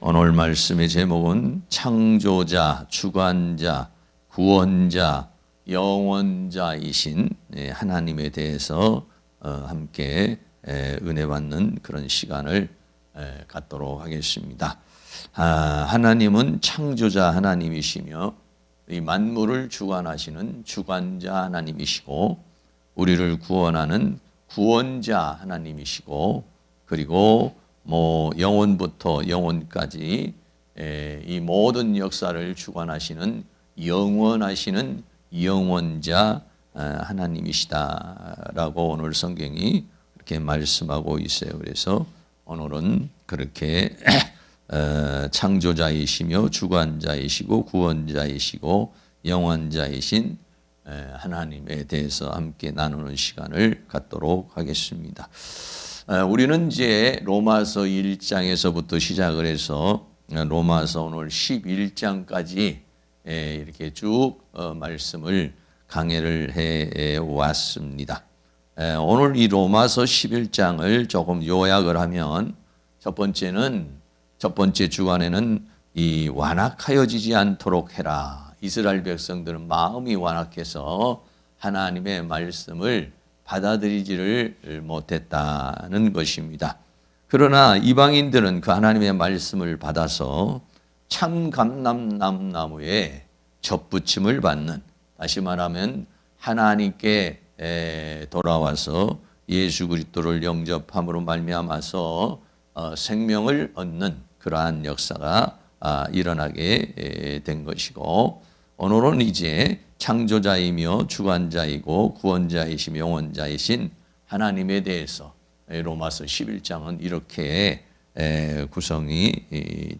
오늘 말씀의 제목은 창조자, 주관자, 구원자, 영원자이신 하나님에 대해서 함께 은혜 받는 그런 시간을 갖도록 하겠습니다. 하나님은 창조자 하나님이시며 이 만물을 주관하시는 주관자 하나님이시고 우리를 구원하는 구원자 하나님이시고 그리고 영원부터 영원까지 이 모든 역사를 주관하시는 영원하시는 영원자 하나님이시다라고 오늘 성경이 그렇게 말씀하고 있어요. 그래서 오늘은 그렇게 창조자이시며 주관자이시고 구원자이시고 영원자이신 하나님에 대해서 함께 나누는 시간을 갖도록 하겠습니다. 우리는 이제 로마서 1장에서부터 시작을 해서 로마서 오늘 11장까지 이렇게 쭉 말씀을 강해를 해 왔습니다. 오늘 이 로마서 11장을 조금 요약을 하면 첫 번째 주간에는 이 완악하여지지 않도록 해라. 이스라엘 백성들은 마음이 완악해서 하나님의 말씀을 받아들이지를 못했다는 것입니다. 그러나 이방인들은 그 하나님의 말씀을 받아서 참 감람나무에 접붙임을 받는, 다시 말하면 하나님께 돌아와서 예수 그리스도를 영접함으로 말미암아서 생명을 얻는 그러한 역사가 일어나게 된 것이고, 오늘은 이제 창조자이며 주관자이고 구원자이시며 영원자이신 하나님에 대해서 로마서 11장은 이렇게 구성이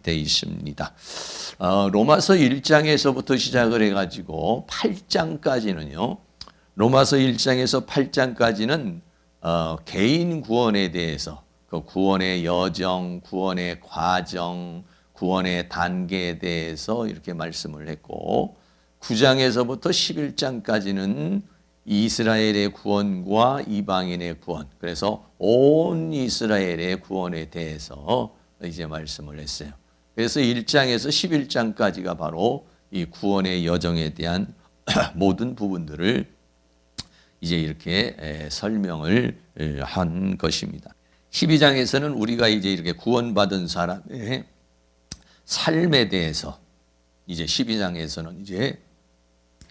되어 있습니다. 로마서 1장에서부터 시작을 해가지고 8장까지는요. 로마서 1장에서 8장까지는 개인 구원에 대해서 그 구원의 여정, 구원의 과정, 구원의 단계에 대해서 이렇게 말씀을 했고 9장에서부터 11장까지는 이스라엘의 구원과 이방인의 구원, 그래서 온 이스라엘의 구원에 대해서 이제 말씀을 했어요. 그래서 1장에서 11장까지가 바로 이 구원의 여정에 대한 모든 부분들을 이제 이렇게 설명을 한 것입니다. 12장에서는 우리가 이제 이렇게 구원받은 사람의 삶에 대해서 이제 12장에서는 이제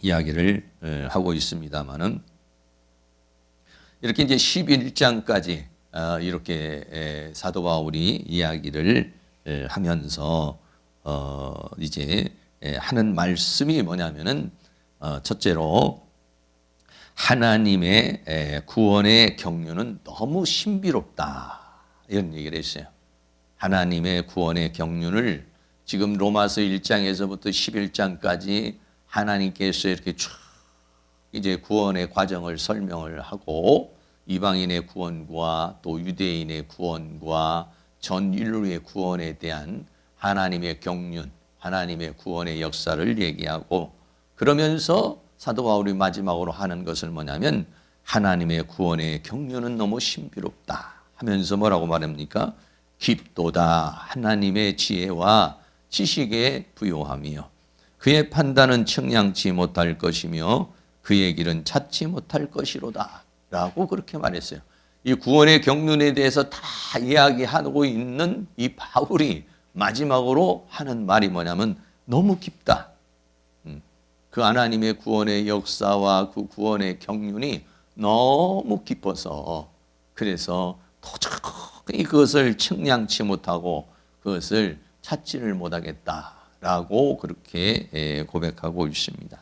이야기를 하고 있습니다만은 이렇게 이제 11장까지 이렇게 사도 바울이 이야기를 하면서 이제 하는 말씀이 뭐냐면은 첫째로 하나님의 구원의 경륜은 너무 신비롭다 이런 얘기를 했어요. 하나님의 구원의 경륜을 지금 로마서 1장에서부터 11장까지 하나님께서 이렇게 쭉 이제 구원의 과정을 설명을 하고 이방인의 구원과 또 유대인의 구원과 전 인류의 구원에 대한 하나님의 경륜, 하나님의 구원의 역사를 얘기하고 그러면서 사도 바울이 마지막으로 하는 것은 뭐냐면 하나님의 구원의 경륜은 너무 신비롭다 하면서 뭐라고 말합니까? 깊도다 하나님의 지혜와 지식에 부요하며 그의 판단은 측량치 못할 것이며 그의 길은 찾지 못할 것이로다 라고 그렇게 말했어요. 이 구원의 경륜에 대해서 다 이야기하고 있는 이 바울이 마지막으로 하는 말이 뭐냐면 너무 깊다. 그 하나님의 구원의 역사와 그 구원의 경륜이 너무 깊어서 그래서 도저히 그것을 측량치 못하고 그것을 찾지를 못하겠다라고 그렇게 고백하고 있습니다.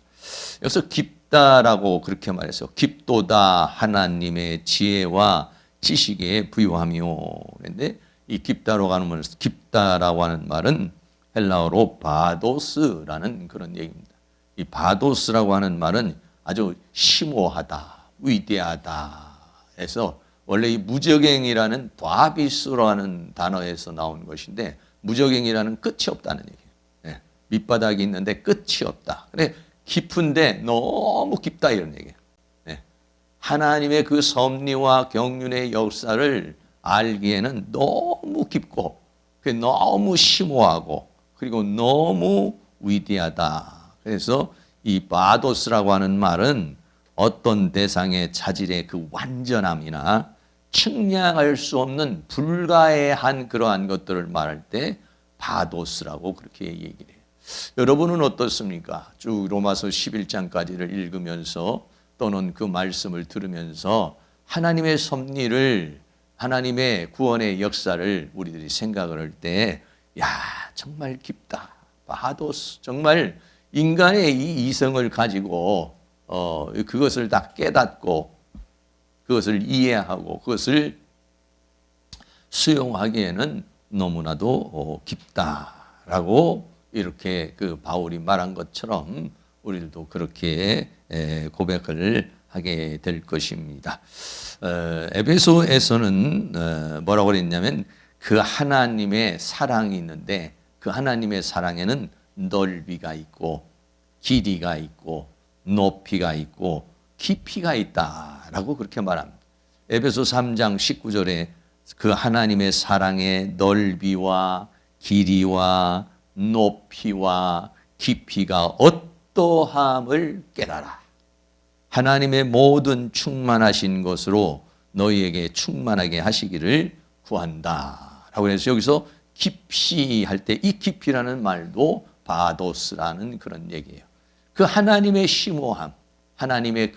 여기서 깊다라고 그렇게 말했어요. 깊도다 하나님의 지혜와 지식에 부유하며. 그런데 이 깊다라고 하는 말은 헬라어로 바도스라는 그런 얘기입니다. 이 바도스라고 하는 말은 아주 심오하다, 위대하다 해서 원래 이 무적행이라는 다비스라는 단어에서 나온 것인데 무적행이라는 끝이 없다는 얘기예요. 밑바닥이 있는데 끝이 없다. 그래 깊은데 너무 깊다 이런 얘기예요. 하나님의 그 섭리와 경륜의 역사를 알기에는 너무 깊고 그게 너무 심오하고 그리고 너무 위대하다. 그래서 이 바도스라고 하는 말은 어떤 대상의 자질의 그 완전함이나 측량할 수 없는 불가해한 그러한 것들을 말할 때 바도스라고 그렇게 얘기를 해요. 여러분은 어떻습니까? 쭉 로마서 11장까지를 읽으면서 또는 그 말씀을 들으면서 하나님의 섭리를, 하나님의 구원의 역사를 우리들이 생각을 할 때, 야, 정말 깊다. 바도스. 정말 인간의 이 이성을 가지고 그것을 다 깨닫고 그것을 이해하고 그것을 수용하기에는 너무나도 깊다라고 이렇게 그 바울이 말한 것처럼 우리들도 그렇게 고백을 하게 될 것입니다. 에베소에서는 뭐라고 그랬냐면 그 하나님의 사랑이 있는데 그 하나님의 사랑에는 넓이가 있고 길이가 있고 높이가 있고 깊이가 있다라고 그렇게 말합니다. 에베소 3장 19절에 그 하나님의 사랑의 넓이와 길이와 높이와 깊이가 어떠함을 깨달아. 하나님의 모든 충만하신 것으로 너희에게 충만하게 하시기를 구한다. 라고 해서 여기서 깊이 할 때 이 깊이라는 말도 바도스라는 그런 얘기예요. 그 하나님의 심오함, 하나님의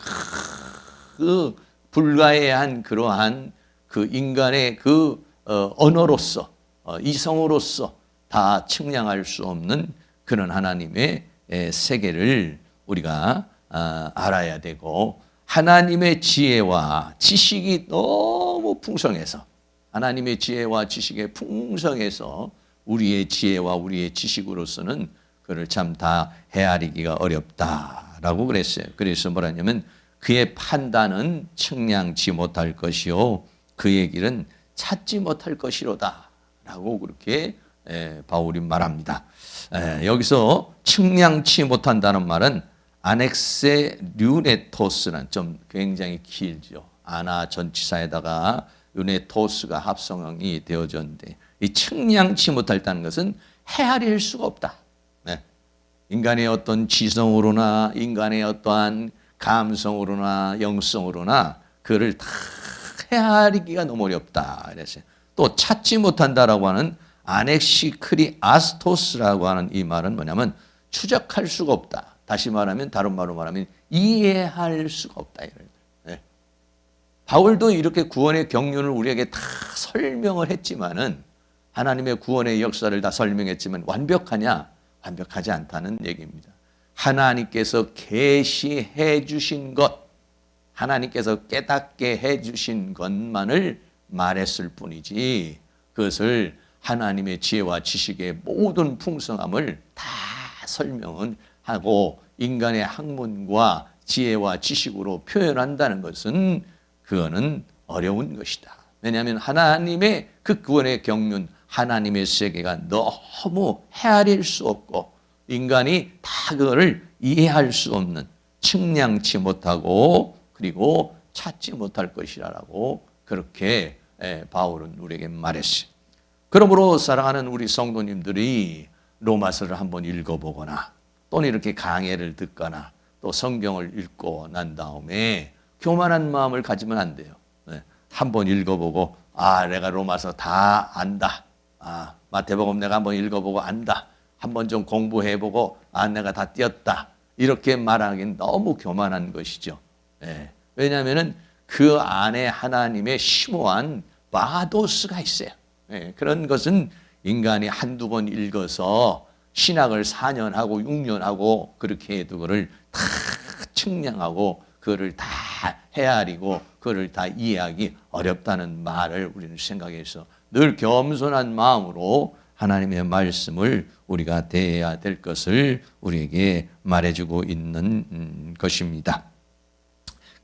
그 불가해한 그러한 그 인간의 그 언어로서 이성으로서 다 측량할 수 없는 그런 하나님의 세계를 우리가 알아야 되고 하나님의 지혜와 지식이 너무 풍성해서 하나님의 지혜와 지식의 풍성해서 우리의 지혜와 우리의 지식으로서는 그를 참 다 헤아리기가 어렵다라고 그랬어요. 그래서 뭐라냐면 그의 판단은 측량치 못할 것이요 그의 길은 찾지 못할 것이로다 라고 그렇게 바울이 말합니다. 여기서 측량치 못한다는 말은 아넥세 류네토스는 좀 굉장히 길죠. 아나 전치사에다가 류네토스가 합성이 되어졌는데 이 측량치 못할다는 것은 헤아릴 수가 없다. 인간의 어떤 지성으로나 인간의 어떠한 감성으로나 영성으로나 그를 다 헤아리기가 너무 어렵다. 이랬어요. 또 찾지 못한다라고 하는 아넥시크리 아스토스라고 하는 이 말은 뭐냐면 추적할 수가 없다. 다시 말하면 다른 말로 말하면 이해할 수가 없다. 네. 바울도 이렇게 구원의 경륜을 우리에게 다 설명을 했지만은 하나님의 구원의 역사를 다 설명했지만 완벽하냐? 완벽하지 않다는 얘기입니다. 하나님께서 계시해 주신 것, 하나님께서 깨닫게 해 주신 것만을 말했을 뿐이지 그것을 하나님의 지혜와 지식의 모든 풍성함을 다 설명은 하고 인간의 학문과 지혜와 지식으로 표현한다는 것은 그거는 어려운 것이다. 왜냐하면 하나님의 그 구원의 경륜, 하나님의 세계가 너무 헤아릴 수 없고 인간이 다 그거를 이해할 수 없는 측량치 못하고 그리고 찾지 못할 것이라고 그렇게 바울은 우리에게 말했어요. 그러므로 사랑하는 우리 성도님들이 로마서를 한번 읽어보거나 또는 이렇게 강해를 듣거나 또 성경을 읽고 난 다음에 교만한 마음을 가지면 안 돼요. 한번 읽어보고 내가 로마서 다 안다. 마태복음 내가 한번 읽어보고 안다. 한번 좀 공부해보고 내가 다 띄었다. 이렇게 말하기는 너무 교만한 것이죠. 왜냐하면 그 안에 하나님의 심오한 바도스가 있어요. 그런 것은 인간이 한두 번 읽어서 신학을 4년 하고 6년 하고 그렇게 해도 그거를 다 측량하고 그거를 다 헤아리고 그거를 다 이해하기 어렵다는 말을 우리는 생각해서 늘 겸손한 마음으로 하나님의 말씀을 우리가 대해야 될 것을 우리에게 말해주고 있는 것입니다.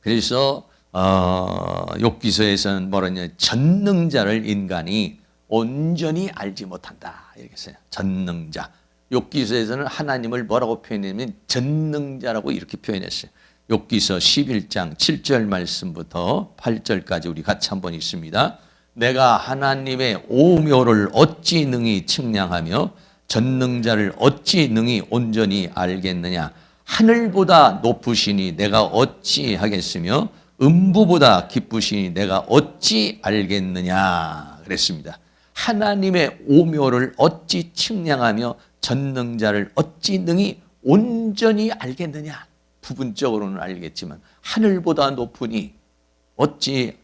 그래서 욥기서에서는 뭐라냐 전능자를 인간이 온전히 알지 못한다 이렇게 써요. 전능자. 욥기서에서는 하나님을 뭐라고 표현했냐면 전능자라고 이렇게 표현했어요. 욥기서 11장 7절 말씀부터 8절까지 우리 같이 한번 읽습니다. 내가 하나님의 오묘를 어찌 능히 측량하며 전능자를 어찌 능히 온전히 알겠느냐. 하늘보다 높으시니 내가 어찌 하겠으며 음부보다 깊으시니 내가 어찌 알겠느냐 그랬습니다. 하나님의 오묘를 어찌 측량하며 전능자를 어찌 능히 온전히 알겠느냐. 부분적으로는 알겠지만 하늘보다 높으니 어찌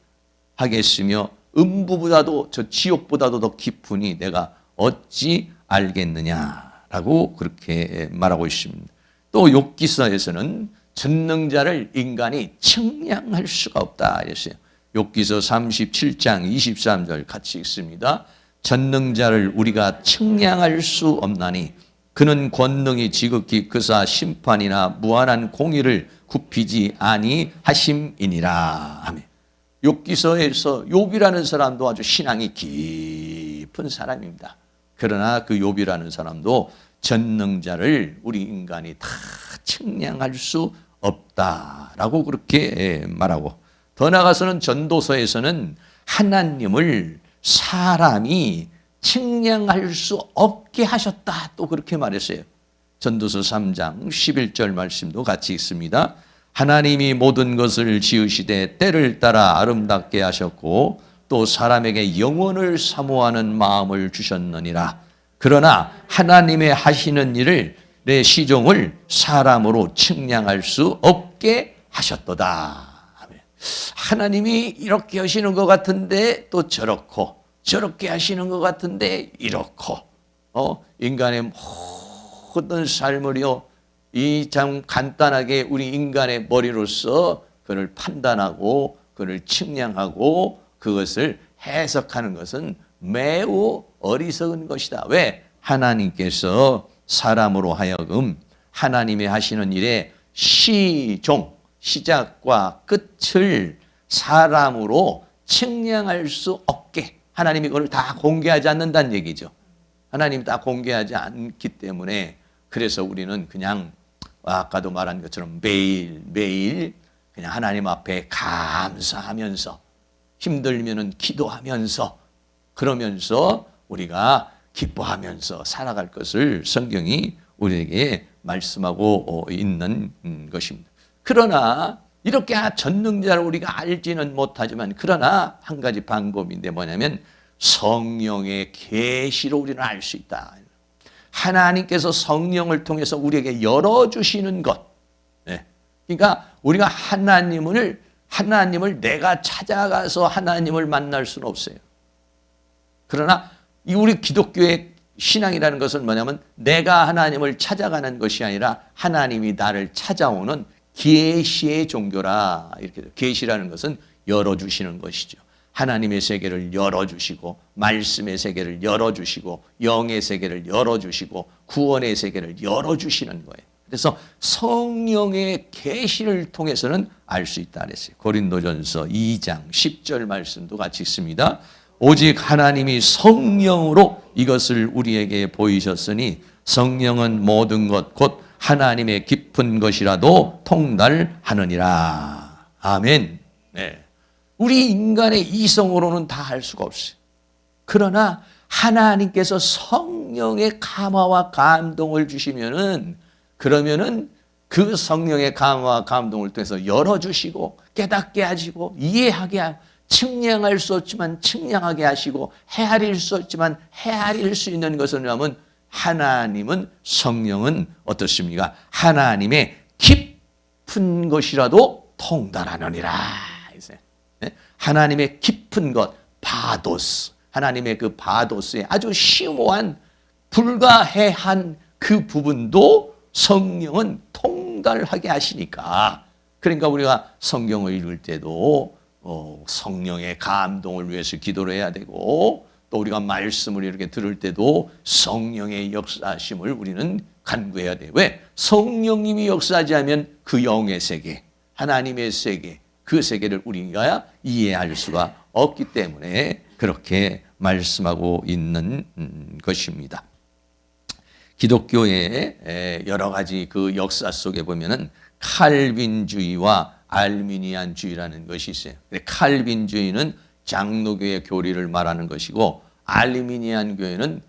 하겠으며 음부보다도 저 지옥보다도 더 깊으니 내가 어찌 알겠느냐라고 그렇게 말하고 있습니다. 또 욥기서에서는 전능자를 인간이 측량할 수가 없다 했어요. 욥기서 37장 23절 같이 읽습니다. 전능자를 우리가 측량할 수 없나니 그는 권능이 지극히 그사 심판이나 무한한 공의를 굽히지 아니하심이니라. 아멘. 욥기서에서 욥이라는 사람도 아주 신앙이 깊은 사람입니다. 그러나 그 욥이라는 사람도 전능자를 우리 인간이 다 측량할 수 없다라고 그렇게 말하고, 더 나아가서는 전도서에서는 하나님을 사람이 측량할 수 없게 하셨다 또 그렇게 말했어요. 전도서 3장 11절 말씀도 같이 있습니다. 하나님이 모든 것을 지으시되 때를 따라 아름답게 하셨고 또 사람에게 영원을 사모하는 마음을 주셨느니라. 그러나 하나님의 하시는 일을 내 시종을 사람으로 측량할 수 없게 하셨도다. 하나님이 이렇게 하시는 것 같은데 또 저렇고, 저렇게 하시는 것 같은데 이렇고, 인간의 모든 삶을요, 이 참 간단하게 우리 인간의 머리로서 그를 판단하고 그를 측량하고 그것을 해석하는 것은 매우 어리석은 것이다. 왜? 하나님께서 사람으로 하여금 하나님이 하시는 일의 시종, 시작과 끝을 사람으로 측량할 수 없게 하나님이 그걸 다 공개하지 않는다는 얘기죠. 하나님이 다 공개하지 않기 때문에 그래서 우리는 그냥 아까도 말한 것처럼 매일매일 그냥 하나님 앞에 감사하면서 힘들면은 기도하면서 그러면서 우리가 기뻐하면서 살아갈 것을 성경이 우리에게 말씀하고 있는 것입니다. 그러나 이렇게 전능자를 우리가 알지는 못하지만 그러나 한 가지 방법인데 뭐냐면 성령의 계시로 우리는 알 수 있다. 하나님께서 성령을 통해서 우리에게 열어주시는 것. 네. 그러니까 우리가 하나님을 내가 찾아가서 하나님을 만날 수는 없어요. 그러나 우리 기독교의 신앙이라는 것은 뭐냐면 내가 하나님을 찾아가는 것이 아니라 하나님이 나를 찾아오는 계시의 종교라. 이렇게 계시라는 것은 열어주시는 것이죠. 하나님의 세계를 열어주시고 말씀의 세계를 열어주시고 영의 세계를 열어주시고 구원의 세계를 열어주시는 거예요. 그래서 성령의 계시를 통해서는 알 수 있다 그랬어요. 고린도전서 2장 10절 말씀도 같이 있습니다. 오직 하나님이 성령으로 이것을 우리에게 보이셨으니 성령은 모든 것 곧 하나님의 깊은 것이라도 통달하느니라. 아멘. 네. 우리 인간의 이성으로는 다 알 수가 없어요. 그러나 하나님께서 성령의 감화와 감동을 주시면은 그러면은 그 성령의 감화와 감동을 통해서 열어주시고 깨닫게 하시고 이해하게 하고 측량할 수 없지만 측량하게 하시고 헤아릴 수 없지만 헤아릴 수 있는 것은 뭐냐면 하나님은 성령은 어떻습니까? 하나님의 깊은 것이라도 통달하느니라. 하나님의 깊은 것, 바도스, 하나님의 그 바도스의 아주 심오한 불가해한 그 부분도 성령은 통달하게 하시니까, 그러니까 우리가 성경을 읽을 때도 성령의 감동을 위해서 기도를 해야 되고, 또 우리가 말씀을 이렇게 들을 때도 성령의 역사하심을 우리는 간구해야 돼요. 왜? 성령님이 역사하지 않으면 그 영의 세계, 하나님의 세계, 그 세계를 우리가 이해할 수가 없기 때문에 그렇게 말씀하고 있는 것입니다. 기독교의 여러 가지 그 역사 속에 보면은 칼빈주의와 알미니안주의라는 것이 있어요. 칼빈주의는 장로교의 교리를 말하는 것이고, 알미니안 교회는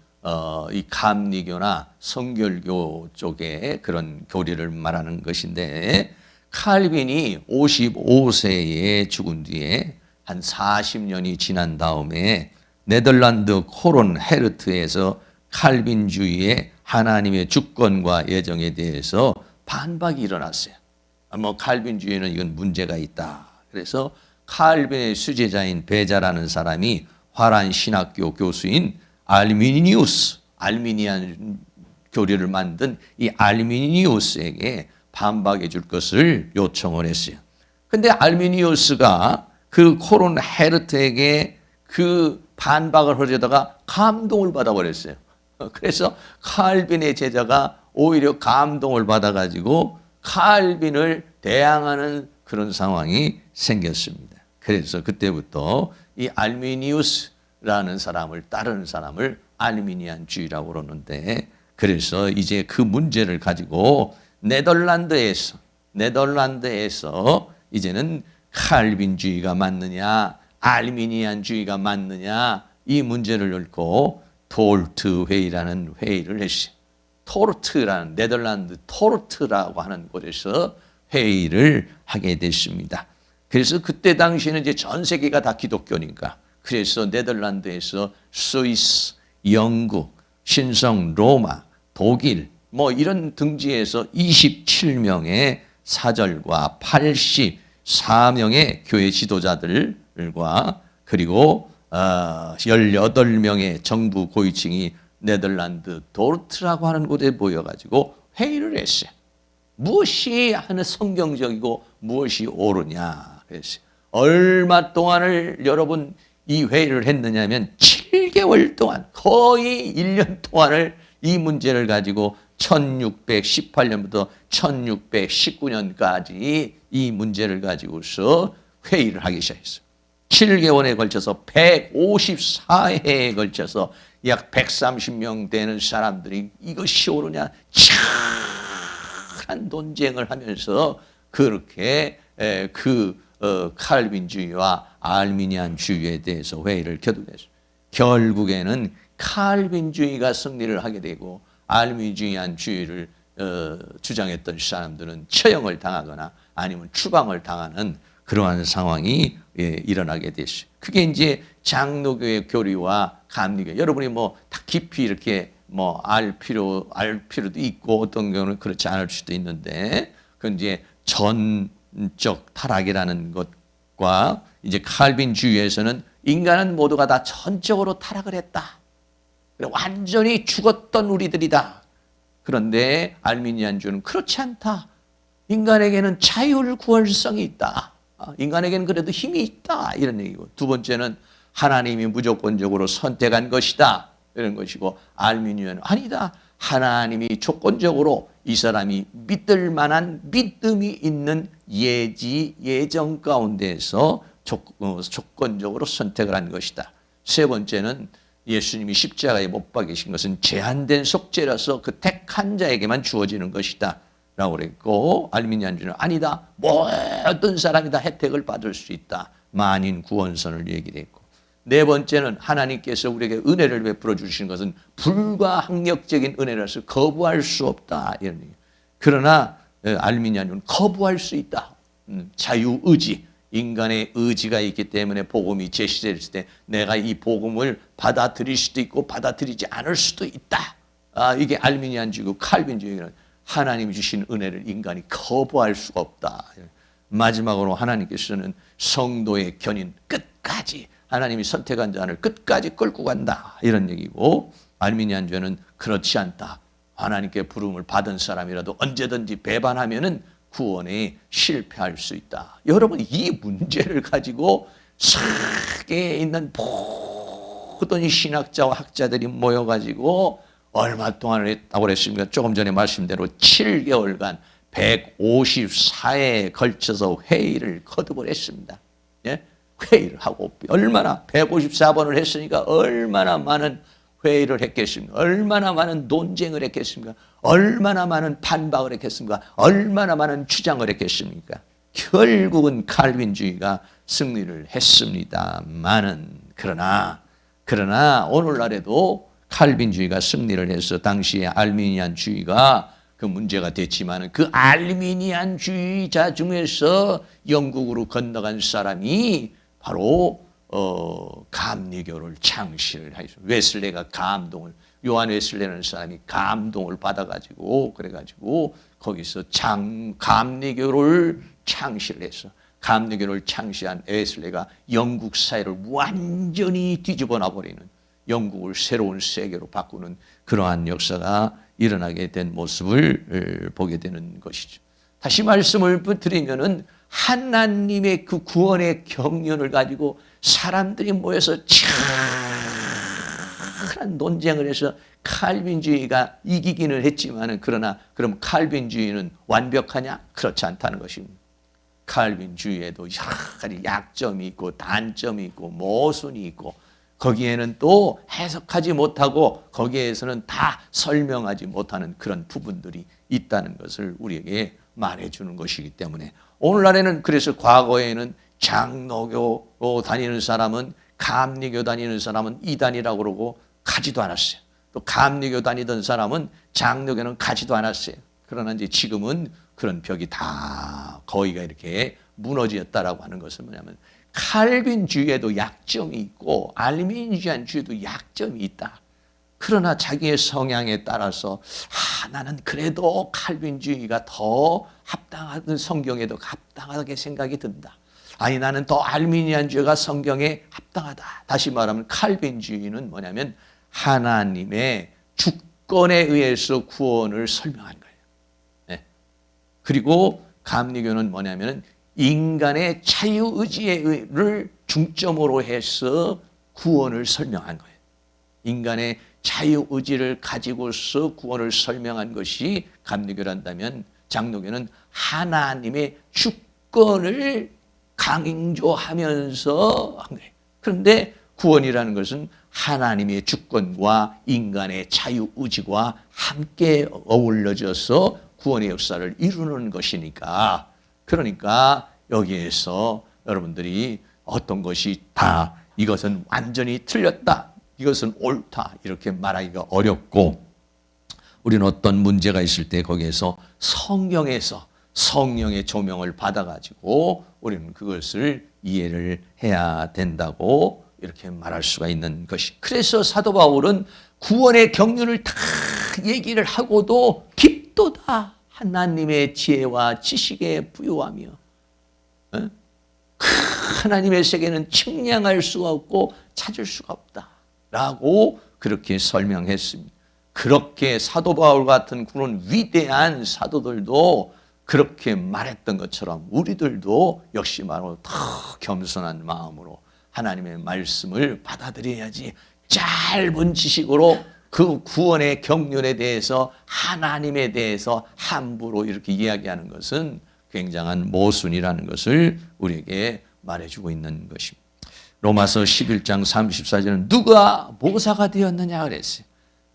이 감리교나 성결교 쪽의 그런 교리를 말하는 것인데, 칼빈이 55세에 죽은 뒤에 한 40년이 지난 다음에 네덜란드 코론 헤르트에서 칼빈주의의 하나님의 주권과 예정에 대해서 반박이 일어났어요. 칼빈주의는 이건 문제가 있다. 그래서 칼빈의 수제자인 베자라는 사람이 화란 신학교 교수인 알미니안 교리를 만든 이 알미니우스에게 반박해 줄 것을 요청을 했어요. 근데 알미니우스가 그 코론 헤르트에게 그 반박을 하려다가 감동을 받아버렸어요. 그래서 칼빈의 제자가 오히려 감동을 받아가지고 칼빈을 대항하는 그런 상황이 생겼습니다. 그래서 그때부터 이 알미니우스라는 사람을 따르는 사람을 알미니안주의라고 그러는데, 그래서 이제 그 문제를 가지고 네덜란드에서 이제는 칼빈주의가 맞느냐 알미니안주의가 맞느냐 이 문제를 놓고 토르트 회의라는 회의를 했어요. 토르트라는 네덜란드 토르트라고 하는 곳에서 회의를 하게 됐습니다. 그래서 그때 당시에는 이제 전 세계가 다 기독교니까, 그래서 네덜란드에서 스위스, 영국, 신성, 로마, 독일 이런 등지에서 27명의 사절과 84명의 교회 지도자들과 그리고 18명의 정부 고위층이 네덜란드 도르트라고 하는 곳에 모여가지고 회의를 했어요. 무엇이 하는 성경적이고 무엇이 옳으냐 그랬어요. 얼마 동안을 여러분 이 회의를 했느냐면 7개월 동안, 거의 1년 동안을 이 문제를 가지고 1618년부터 1619년까지 이 문제를 가지고서 회의를 하기 시작했어요. 7개월에 걸쳐서 154회에 걸쳐서 약 130명 되는 사람들이 이것이 옳으냐 치열한 논쟁을 하면서 그렇게 칼빈주의와 알미니안주의에 대해서 회의를 거듭했어요. 결국에는 칼빈주의가 승리를 하게 되고 알미니안주의를 주장했던 사람들은 처형을 당하거나 아니면 추방을 당하는 그러한 상황이 일어나게 됐어요. 그게 이제 장로교의 교리와 감리교. 여러분이 다 깊이 이렇게 알 필요도 있고 어떤 경우는 그렇지 않을 수도 있는데, 그건 이제 전적 타락이라는 것과 이제 칼빈주의에서는 인간은 모두가 다 전적으로 타락을 했다. 완전히 죽었던 우리들이다. 그런데 알미니안주는 그렇지 않다. 인간에게는 자율 구원성이 있다. 인간에게는 그래도 힘이 있다. 이런 얘기고, 두 번째는 하나님이 무조건적으로 선택한 것이다. 이런 것이고, 알미니안은 아니다. 하나님이 조건적으로 이 사람이 믿을 만한 믿음이 있는 예정 가운데에서 조건적으로 선택을 한 것이다. 세 번째는 예수님이 십자가에 못 박히신 것은 제한된 속죄라서 그 택한 자에게만 주어지는 것이다 라고 그랬고, 알미니안주는 아니다. 모든 사람이 다 혜택을 받을 수 있다. 만인 구원선을 얘기를 했고, 네 번째는 하나님께서 우리에게 은혜를 베풀어 주신 것은 불가항력적인 은혜라서 거부할 수 없다. 이런 얘기. 그러나 알미니안주는 거부할 수 있다. 자유의지. 인간의 의지가 있기 때문에 복음이 제시됐을 때 내가 이 복음을 받아들일 수도 있고 받아들이지 않을 수도 있다. 이게 알미니안주의고, 칼빈주의는 하나님이 주신 은혜를 인간이 거부할 수가 없다. 마지막으로 하나님께서는 성도의 견인 끝까지, 하나님이 선택한 자를 끝까지 끌고 간다. 이런 얘기고, 알미니안주의는 그렇지 않다. 하나님께 부름을 받은 사람이라도 언제든지 배반하면은 구원에 실패할 수 있다. 여러분, 이 문제를 가지고 세계에 있는 모든 신학자와 학자들이 모여가지고 얼마 동안을 했다고 그랬습니까? 조금 전에 말씀대로 7개월간 154회에 걸쳐서 회의를 거듭을 했습니다. 예? 회의를 하고, 얼마나 154번을 했으니까 얼마나 많은 회의를 했겠습니까? 얼마나 많은 논쟁을 했겠습니까? 얼마나 많은 반박을 했겠습니까? 얼마나 많은 주장을 했겠습니까? 결국은 칼빈주의가 승리를 했습니다만은 그러나 오늘날에도 칼빈주의가 승리를 해서 당시에 알미니안주의가 그 문제가 됐지만은 그 알미니안주의자 중에서 영국으로 건너간 사람이 바로 감리교를 창시를 하였어요. 웨슬레가 요한 웨슬레라는 사람이 감동을 받아가지고 그래가지고 거기서 감리교를 창시를 했어. 감리교를 창시한 웨슬레가 영국 사회를 완전히 뒤집어 놔버리는, 영국을 새로운 세계로 바꾸는 그러한 역사가 일어나게 된 모습을 보게 되는 것이죠. 다시 말씀을 드리면은 하나님의 그 구원의 경륜을 가지고 사람들이 모여서 치열한 논쟁을 해서 칼빈주의가 이기기는 했지만은 그러나 그럼 칼빈주의는 완벽하냐? 그렇지 않다는 것입니다. 칼빈주의에도 여러 가지 약점이 있고 단점이 있고 모순이 있고 거기에는 또 해석하지 못하고 거기에서는 다 설명하지 못하는 그런 부분들이 있다는 것을 우리에게 말해주는 것이기 때문에 오늘날에는 그래서 과거에는 장로교 다니는 사람은 감리교 다니는 사람은 이단이라고 그러고 가지도 않았어요. 또 감리교 다니던 사람은 장로교는 가지도 않았어요. 그러나 이제 지금은 그런 벽이 다 거의가 이렇게 무너졌다라고 하는 것은 뭐냐면 칼빈주의에도 약점이 있고 알미니안주의에도 약점이 있다. 그러나 자기의 성향에 따라서 나는 그래도 칼빈주의가 더 합당하던 성경에도 합당하게 생각이 든다. 아니 나는 더 알미니안주의가 성경에 합당하다. 다시 말하면 칼빈주의는 뭐냐면 하나님의 주권에 의해서 구원을 설명한 거예요. 네. 그리고 감리교는 뭐냐면 인간의 자유의지를 중점으로 해서 구원을 설명한 거예요. 인간의 자유의지를 가지고서 구원을 설명한 것이 감리교란다면 장로교는 하나님의 주권을 강조하면서 한 거예요. 그런데 구원이라는 것은 하나님의 주권과 인간의 자유의지와 함께 어울려져서 구원의 역사를 이루는 것이니까 그러니까 여기에서 여러분들이 어떤 것이 다 이것은 완전히 틀렸다, 이것은 옳다 이렇게 말하기가 어렵고 우리는 어떤 문제가 있을 때 거기에서 성경에서 성령의 조명을 받아가지고 우리는 그것을 이해를 해야 된다고 이렇게 말할 수가 있는 것이. 그래서 사도 바울은 구원의 경륜을 다 얘기를 하고도 깊도다 하나님의 지혜와 지식에 부유하며 하나님의 세계는 측량할 수가 없고 찾을 수가 없다 라고 그렇게 설명했습니다. 그렇게 사도 바울 같은 그런 위대한 사도들도 그렇게 말했던 것처럼 우리들도 역시 말로 더 겸손한 마음으로 하나님의 말씀을 받아들여야지 짧은 지식으로 그 구원의 경륜에 대해서 하나님에 대해서 함부로 이렇게 이야기하는 것은 굉장한 모순이라는 것을 우리에게 말해주고 있는 것입니다. 로마서 11장 34절은 누가 모사가 되었느냐 그랬어요.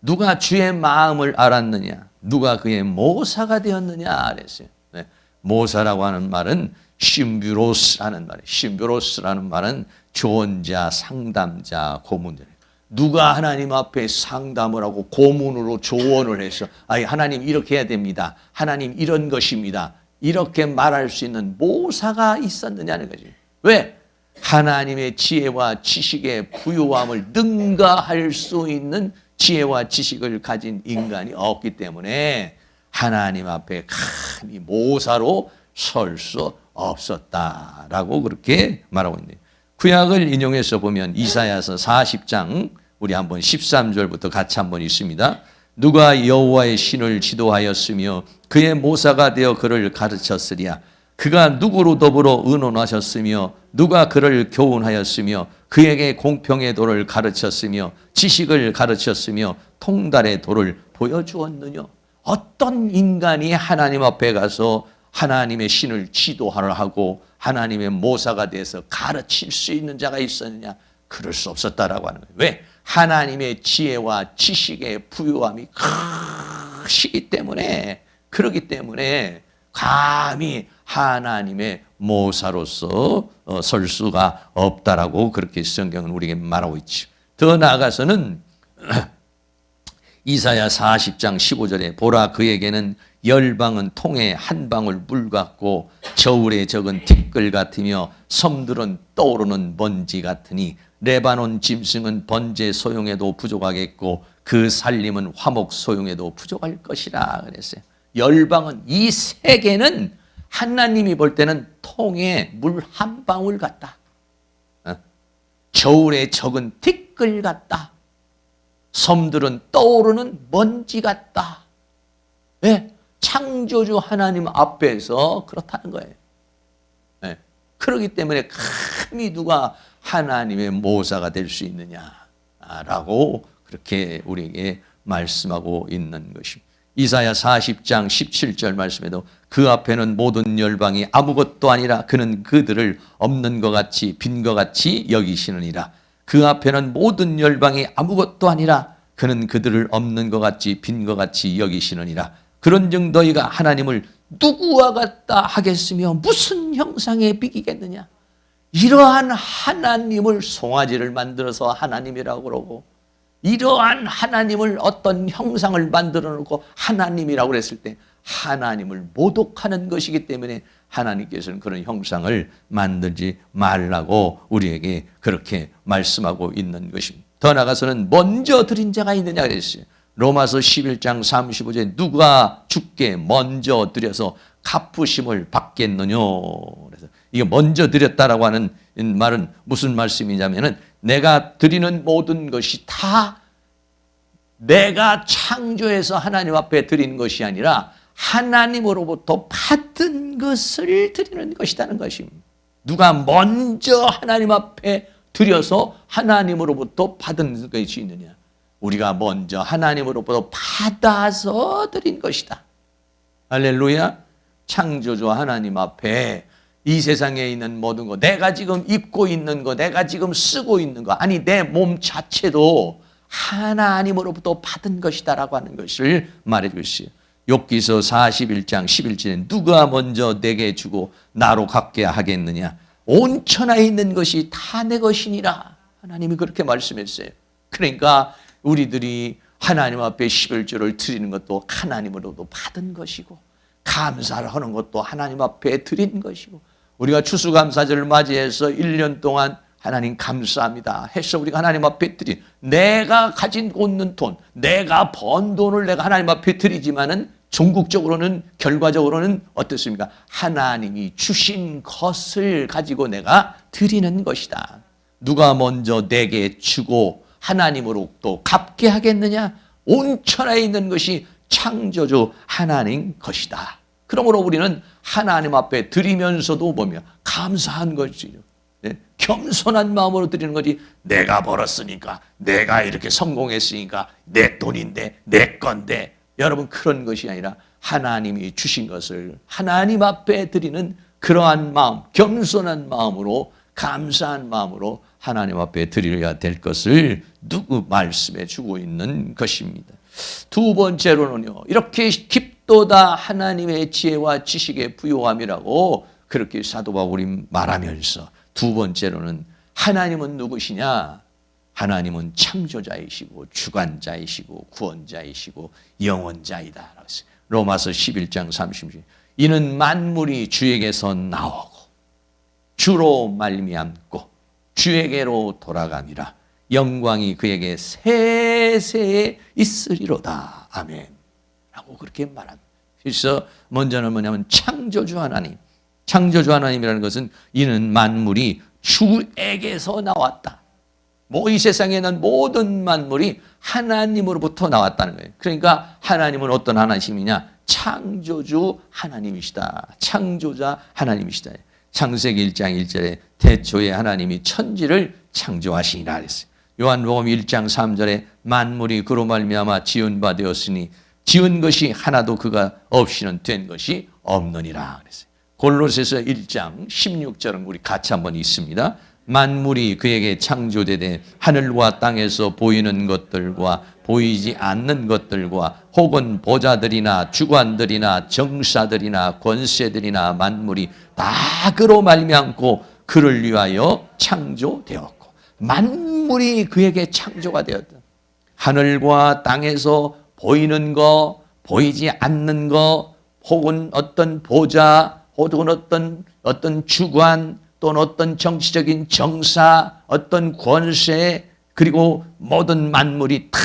누가 주의 마음을 알았느냐, 누가 그의 모사가 되었느냐 그랬어요. 네. 모사라고 하는 말은 심뷰로스라는 말이에요. 심뷰로스라는 말은 조언자, 상담자, 고문자. 누가 하나님 앞에 상담을 하고 고문으로 조언을 해서 하나님 이렇게 해야 됩니다. 하나님 이런 것입니다. 이렇게 말할 수 있는 모사가 있었느냐는 거지. 왜? 하나님의 지혜와 지식의 부유함을 능가할 수 있는 지혜와 지식을 가진 인간이 없기 때문에 하나님 앞에 감히 모사로 설 수 없었다라고 그렇게 말하고 있네요. 구약을 인용해서 보면 이사야서 40장 우리 한번 13절부터 같이 한번 읽습니다. 누가 여호와의 신을 지도하였으며 그의 모사가 되어 그를 가르쳤으랴. 그가 누구로 더불어 의논하셨으며 누가 그를 교훈하였으며 그에게 공평의 도를 가르쳤으며 지식을 가르쳤으며 통달의 도를 보여주었느냐. 어떤 인간이 하나님 앞에 가서 하나님의 신을 지도하라 하고 하나님의 모사가 돼서 가르칠 수 있는 자가 있었느냐? 그럴 수 없었다라고 하는 거예요. 왜? 하나님의 지혜와 지식의 부유함이 크시기 때문에, 그렇기 때문에 감히 하나님의 모사로서 설 수가 없다라고 그렇게 성경은 우리에게 말하고 있죠. 더 나아가서는 이사야 40장 15절에 보라 그에게는 열방은 통에 한 방울 물 같고 저울에 적은 티끌 같으며 섬들은 떠오르는 먼지 같으니 레바논 짐승은 번제 소용에도 부족하겠고 그 살림은 화목 소용에도 부족할 것이라 그랬어요. 열방은 이 세계는 하나님이 볼 때는 통에 물 한 방울 같다. 저울에 적은 티끌 같다. 섬들은 떠오르는 먼지 같다. 네, 창조주 하나님 앞에서 그렇다는 거예요. 네, 그렇기 때문에 감히 누가 하나님의 모사가 될 수 있느냐라고 그렇게 우리에게 말씀하고 있는 것입니다. 이사야 40장 17절 말씀에도 그 앞에는 모든 열방이 아무것도 아니라 그는 그들을 없는 것 같이 빈 것 같이 여기시느니라. 그 앞에는 모든 열방이 아무것도 아니라 그는 그들을 없는 것 같이 빈 것 같이 여기시느니라. 그런즉 너희가 하나님을 누구와 같다 하겠으며 무슨 형상에 비기겠느냐. 이러한 하나님을 송아지를 만들어서 하나님이라고 그러고 이러한 하나님을 어떤 형상을 만들어 놓고 하나님이라고 그랬을 때 하나님을 모독하는 것이기 때문에 하나님께서는 그런 형상을 만들지 말라고 우리에게 그렇게 말씀하고 있는 것입니다. 더 나아가서는 먼저 드린 자가 있느냐 그랬어요. 로마서 11장 35절에 누가 주께 먼저 드려서 갚으심을 받겠느냐. 그래서 이게 먼저 드렸다라고 하는 말은 무슨 말씀이냐면은 내가 드리는 모든 것이 다 내가 창조해서 하나님 앞에 드리는 것이 아니라 하나님으로부터 받은 것을 드리는 것이라는 것입니다. 누가 먼저 하나님 앞에 드려서 하나님으로부터 받은 것이 있느냐. 우리가 먼저 하나님으로부터 받아서 드린 것이다. 할렐루야. 창조주 하나님 앞에 이 세상에 있는 모든 것, 내가 지금 입고 있는 것, 내가 지금 쓰고 있는 것, 아니 내 몸 자체도 하나님으로부터 받은 것이다라고 하는 것을 말해주고 있어요. 욥기서 41장 11절에 누가 먼저 내게 주고 나로 갖게 하겠느냐. 온 천하에 있는 것이 다 내 것이니라. 하나님이 그렇게 말씀했어요. 그러니까 우리들이 하나님 앞에 11조를 드리는 것도 하나님으로부터 받은 것이고 감사를 하는 것도 하나님 앞에 드린 것이고 우리가 추수감사절을 맞이해서 1년 동안 하나님 감사합니다 해서 우리가 하나님 앞에 드린 내가 가지고 있는 돈, 내가 번 돈을 내가 하나님 앞에 드리지만은 종국적으로는 결과적으로는 어떻습니까? 하나님이 주신 것을 가지고 내가 드리는 것이다. 누가 먼저 내게 주고 하나님으로부터 갚게 하겠느냐? 온 천하에 있는 것이 창조주 하나님 것이다. 그러므로 우리는 하나님 앞에 드리면서도 보면 감사한 것이죠. 네? 겸손한 마음으로 드리는 거지 내가 벌었으니까 내가 이렇게 성공했으니까 내 돈인데 내 건데 여러분 그런 것이 아니라 하나님이 주신 것을 하나님 앞에 드리는 그러한 마음 겸손한 마음으로 감사한 마음으로 하나님 앞에 드려야 될 것을 누구 말씀해 주고 있는 것입니다. 두 번째로는요. 이렇게 깊도다 하나님의 지혜와 지식의 부요함이라고 그렇게 사도 바울이 말하면서 두 번째로는 하나님은 누구시냐? 하나님은 창조자이시고 주관자이시고 구원자이시고 영원자이다. 로마서 11장 30절 이는 만물이 주에게서 나오고 주로 말미암고 주에게로 돌아감이라 영광이 그에게 세세에 있으리로다. 아멘. 라고 그렇게 말합니다. 그래서 먼저는 뭐냐면 창조주 하나님. 창조주 하나님이라는 것은 이는 만물이 주에게서 나왔다. 뭐 이 세상에 있는 모든 만물이 하나님으로부터 나왔다는 거예요. 그러니까 하나님은 어떤 하나님이냐? 창조주 하나님이시다. 창조자 하나님이시다. 창세기 1장 1절에 태초에 하나님이 천지를 창조하시니라 그랬어요. 요한복음 1장 3절에 만물이 그로 말미암아 지은 바 되었으니 지은 것이 하나도 그가 없이는 된 것이 없느니라 그랬어요. 골로새서 1장 16절은 우리 같이 한번 읽습니다. 만물이 그에게 창조되되 하늘과 땅에서 보이는 것들과 보이지 않는 것들과 혹은 보좌들이나 주관들이나 정사들이나 권세들이나 만물이 다 그로 말미암고 그를 위하여 창조되었고, 만물이 그에게 창조가 되었다. 하늘과 땅에서 보이는 거, 보이지 않는 거, 혹은 어떤 보좌, 혹은 어떤 주관, 또는 어떤 정치적인 정사, 어떤 권세, 그리고 모든 만물이 다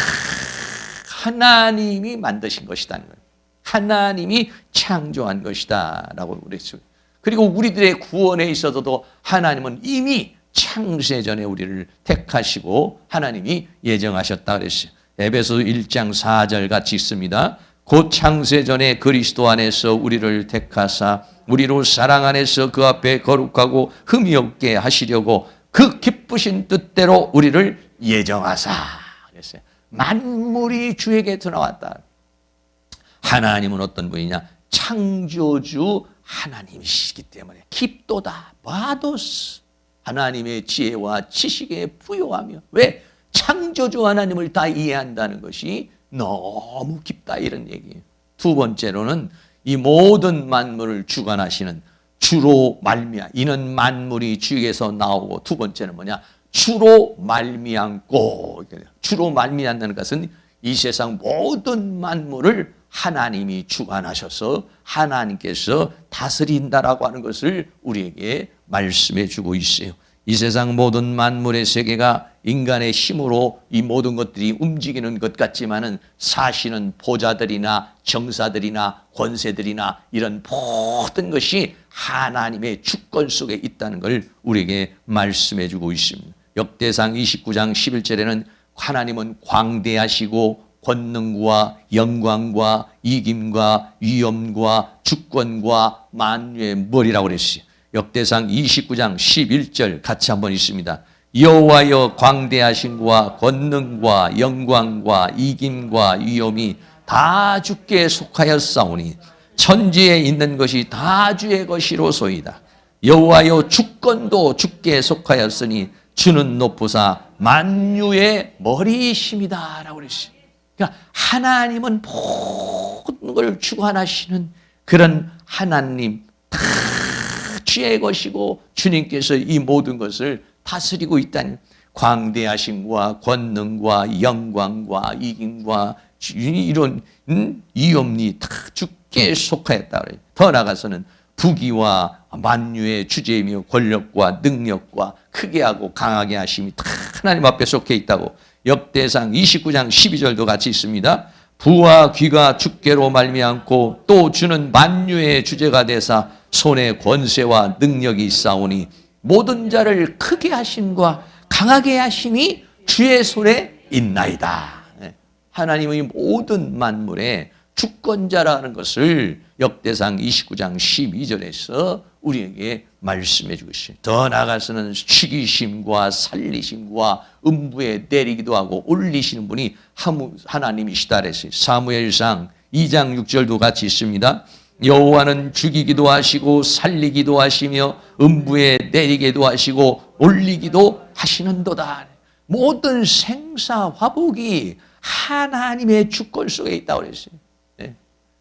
하나님이 만드신 것이다는 거예요. 하나님이 창조한 것이다 라고 그랬어요. 그리고 우리들의 구원에 있어서도 하나님은 이미 창세 전에 우리를 택하시고 하나님이 예정하셨다 그랬어요. 에베소 1장 4절 같이 있습니다. 곧 창세 전에 그리스도 안에서 우리를 택하사 우리로 사랑 안에서 그 앞에 거룩하고 흠이 없게 하시려고 그 기쁘신 뜻대로 우리를 예정하사 그랬어요. 만물이 주에게 들어왔다. 하나님은 어떤 분이냐? 창조주 하나님이시기 때문에 깊도다 바도스, 하나님의 지혜와 지식에 부요하며, 왜? 창조주 하나님을 다 이해한다는 것이 너무 깊다 이런 얘기예요. 두 번째로는 이 모든 만물을 주관하시는 주로 말미암, 이는 만물이 주에게서 나오고, 두 번째는 뭐냐? 주로 말미암고. 주로 말미암다는 것은 이 세상 모든 만물을 하나님이 주관하셔서 하나님께서 다스린다라고 하는 것을 우리에게 말씀해 주고 있어요. 이 세상 모든 만물의 세계가 인간의 힘으로 이 모든 것들이 움직이는 것 같지만은 사실은 보좌들이나 정사들이나 권세들이나 이런 모든 것이 하나님의 주권 속에 있다는 걸 우리에게 말씀해 주고 있습니다. 역대상 29장 11절에는 하나님은 광대하시고 권능과 영광과 이김과 위엄과 주권과 만유의 머리라고 그랬어요. 역대상 29장 11절 같이 한번 있습니다. 여호와여 광대하심과 권능과 영광과 이김과 위엄이 다 주께 속하였사오니 천지에 있는 것이 다 주의 것이로소이다. 여호와여 주권도 주께 속하였으니 주는 높으사 만유의 머리이심이다 라고 그랬어요. 그러니까 하나님은 모든 걸 주관하시는 그런 하나님, 다 주의 것이고 주님께서 이 모든 것을 다스리고 있다니, 광대하심과 권능과 영광과 이김과 이런 위엄이 다 주께 속하였다 그래요. 더 나아가서는 부귀와 만유의 주제이며 권력과 능력과 크게 하고 강하게 하심이 다 하나님 앞에 속해 있다고. 역대상 29장 12절도 같이 있습니다. 부와 귀가 주께로 말미암고 또 주는 만유의 주제가 되사 손에 권세와 능력이 있사오니 모든 자를 크게 하심과 강하게 하심이 주의 손에 있나이다. 하나님의 모든 만물의 주권자라는 것을 역대상 29장 12절에서 우리에게 말씀해 주고 있어요. 더 나아가서는 죽이심과 살리심과 음부에 내리기도 하고 올리시는 분이 하나님이시다 그랬어요. 사무엘상 2장 6절도 같이 있습니다. 여호와는 죽이기도 하시고 살리기도 하시며 음부에 내리기도 하시고 올리기도 하시는도다. 모든 생사 화복이 하나님의 주권 속에 있다고 그랬어요.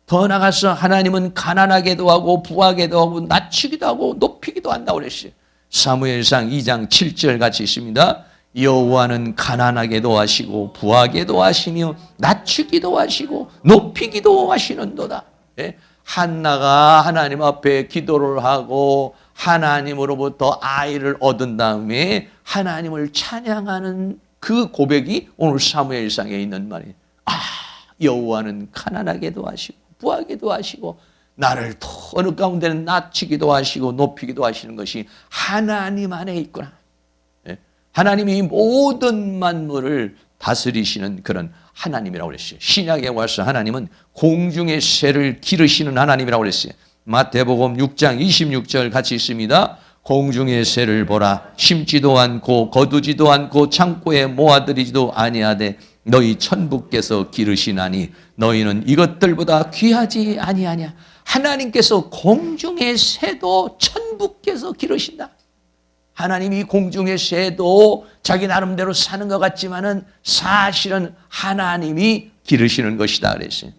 더 나가서 하나님은 가난하게도 하고 부하게도 하고 낮추기도 하고 높이기도 한다고 그랬어요. 사무엘상 2장 7절 같이 있습니다. 여호와는 가난하게도 하시고 부하게도 하시며 낮추기도 하시고 높이기도 하시는도다. 한나가 하나님 앞에 기도를 하고 하나님으로부터 아이를 얻은 다음에 하나님을 찬양하는 그 고백이 오늘 사무엘상에 있는 말이에요. 여호와는 가난하게도 하시고 부하게도 하시고 나를 더 어느 가운데는 낮추기도 하시고 높이기도 하시는 것이 하나님 안에 있구나. 하나님이 모든 만물을 다스리시는 그런 하나님이라고 그랬어요. 신약에 와서 하나님은 공중의 새를 기르시는 하나님이라고 그랬어요. 마태복음 6장 26절 같이 있습니다. 공중의 새를 보라. 심지도 않고 거두지도 않고 창고에 모아들이지도 아니하되 너희 천부께서 기르시나니 너희는 이것들보다 귀하지 아니하냐. 하나님께서 공중의 새도 천부께서 기르신다. 하나님이 공중의 새도 자기 나름대로 사는 것 같지만은 사실은 하나님이 기르시는 것이다 그랬어요.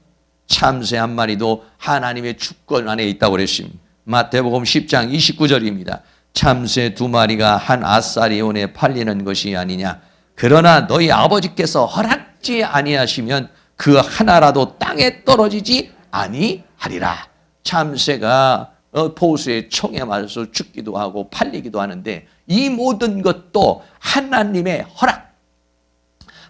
참새 한 마리도 하나님의 주권 안에 있다고 그랬습니다. 마태복음 10장 29절입니다. 참새 두 마리가 한 아사리온에 팔리는 것이 아니냐. 그러나 너희 아버지께서 허락지 아니하시면 그 하나라도 땅에 떨어지지 아니하리라. 참새가 포수의 총에 맞아서 죽기도 하고 팔리기도 하는데 이 모든 것도 하나님의 허락,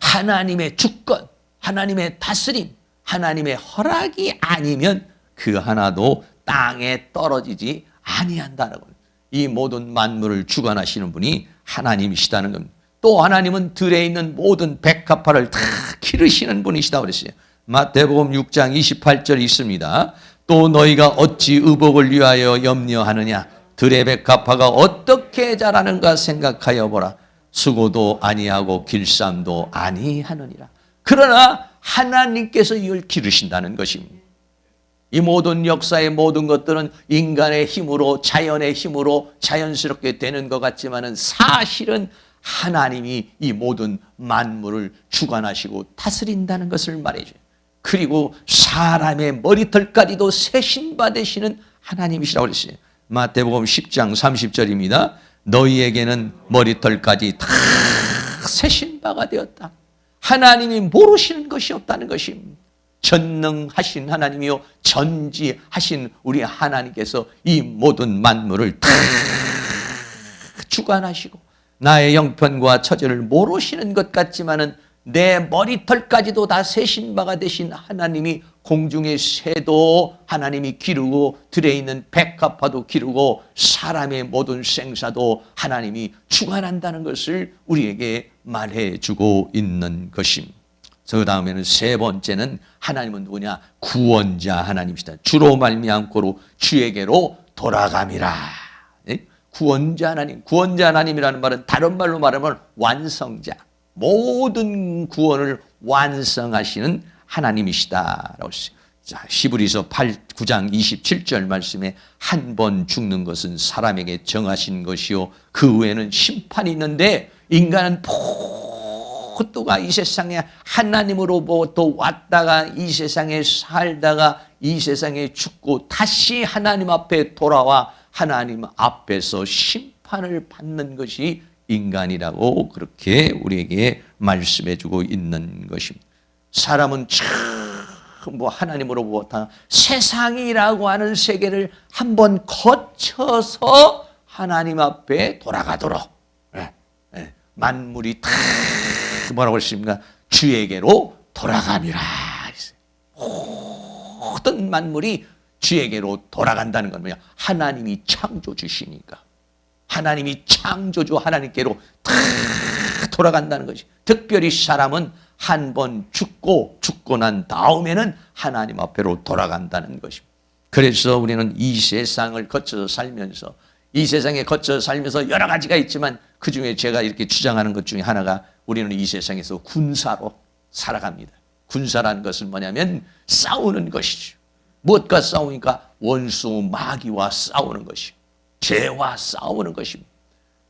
하나님의 주권, 하나님의 다스림, 하나님의 허락이 아니면 그 하나도 땅에 떨어지지 아니한다라고. 이 모든 만물을 주관하시는 분이 하나님이시다는 겁니다. 또 하나님은 들에 있는 모든 백합화를 다 기르시는 분이시다 그랬어요. 마태복음 6장 28절 있습니다. 또 너희가 어찌 의복을 위하여 염려하느냐. 들의 백합화가 어떻게 자라는가 생각하여 보라. 수고도 아니하고 길쌈도 아니하느니라. 그러나 하나님께서 이걸 기르신다는 것입니다. 이 모든 역사의 모든 것들은 인간의 힘으로, 자연의 힘으로 자연스럽게 되는 것 같지만은 사실은 하나님이 이 모든 만물을 주관하시고 다스린다는 것을 말해줘요. 그리고 사람의 머리털까지도 세신 받으시는 하나님이시라고 그랬어요. 마태복음 10장 30절입니다. 너희에게는 머리털까지 다 세신 바가 되었다. 하나님이 모르시는 것이 없다는 것입니다. 전능하신 하나님이요 전지하신 우리 하나님께서 이 모든 만물을 다 주관하시고 나의 형편과 처지를 모르시는 것 같지만은 내 머리털까지도 다 세신 바가 되신 하나님이 공중의 새도 하나님이 기르고 들에 있는 백합화도 기르고 사람의 모든 생사도 하나님이 주관한다는 것을 우리에게 말해주고 있는 것입니다. 그 다음에는 세 번째는 하나님은 누구냐? 구원자 하나님이시다. 주로 말미암고로 주에게로 돌아감이라. 구원자 하나님, 구원자 하나님이라는 말은 다른 말로 말하면 완성자, 모든 구원을 완성하시는 하나님이시다라고 했어요. 자, 히브리서 9장 27절 말씀에 한 번 죽는 것은 사람에게 정하신 것이요 그 후에는 심판이 있는데 인간은 모두가 이 세상에 하나님으로부터 왔다가 이 세상에 살다가 이 세상에 죽고 다시 하나님 앞에 돌아와 하나님 앞에서 심판을 받는 것이 인간이라고 그렇게 우리에게 말씀해주고 있는 것입니다. 사람은 참 하나님으로부터 세상이라고 하는 세계를 한번 거쳐서 하나님 앞에 돌아가도록 만물이 다 뭐라고 했습니까? 주에게로 돌아감이라. 모든 만물이 주에게로 돌아간다는 건 뭐냐? 하나님이 창조주시니까. 하나님이 창조주 하나님께로 다 돌아간다는 것이. 특별히 사람은 한 번 죽고 난 다음에는 하나님 앞으로 돌아간다는 것입니다. 그래서 우리는 이 세상을 거쳐서 살면서 이 세상에 거쳐서 살면서 여러 가지가 있지만 그중에 제가 이렇게 주장하는 것 중에 하나가 우리는 이 세상에서 군사로 살아갑니다. 군사라는 것은 뭐냐면 싸우는 것이죠. 무엇과 싸우니까 원수 마귀와 싸우는 것이죠. 죄와 싸우는 것입니다.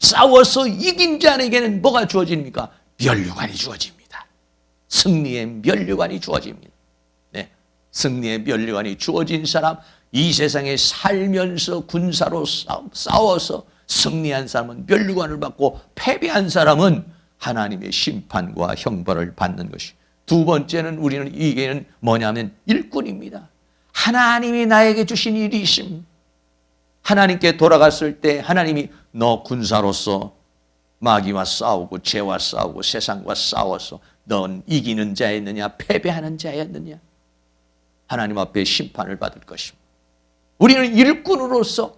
싸워서 이긴 자에게는 뭐가 주어집니까? 면류관이 주어집니다. 승리의 면류관이 주어집니다. 네, 승리의 면류관이 주어진 사람, 이 세상에 살면서 군사로 싸워서 승리한 사람은 면류관을 받고 패배한 사람은 하나님의 심판과 형벌을 받는 것이. 두 번째는 우리는 이게는 뭐냐면 일꾼입니다. 하나님이 나에게 주신 일이 있습니다. 하나님께 돌아갔을 때 하나님이 너 군사로서 마귀와 싸우고 죄와 싸우고 세상과 싸워서 넌 이기는 자였느냐 패배하는 자였느냐 하나님 앞에 심판을 받을 것입니다. 우리는 일꾼으로서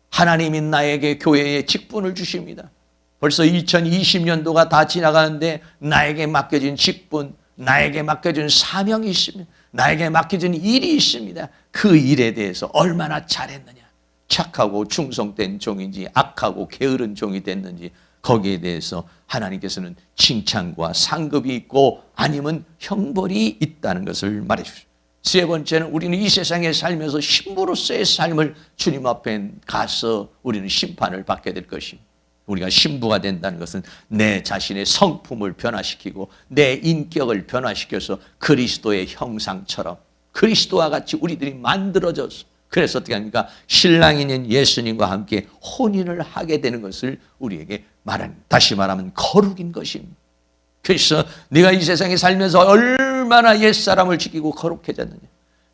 하나님이 나에게 교회에 직분을 주십니다. 벌써 2020년도가 다 지나가는데 나에게 맡겨진 직분, 나에게 맡겨진 사명이 있습니다. 나에게 맡겨진 일이 있습니다. 그 일에 대해서 얼마나 잘했느냐, 착하고 충성된 종인지 악하고 게으른 종이 됐는지 거기에 대해서 하나님께서는 칭찬과 상급이 있고 아니면 형벌이 있다는 것을 말해 주십니다. 세 번째는 우리는 이 세상에 살면서 신부로서의 삶을 주님 앞에 가서 우리는 심판을 받게 될 것입니다. 우리가 신부가 된다는 것은 내 자신의 성품을 변화시키고 내 인격을 변화시켜서 그리스도의 형상처럼 그리스도와 같이 우리들이 만들어져서 그래서 어떻게 합니까? 신랑인 예수님과 함께 혼인을 하게 되는 것을 우리에게 말하는, 다시 말하면 거룩인 것입니다. 그래서 네가 이 세상에 살면서 얼마나 옛사람을 지키고 거룩해졌느냐,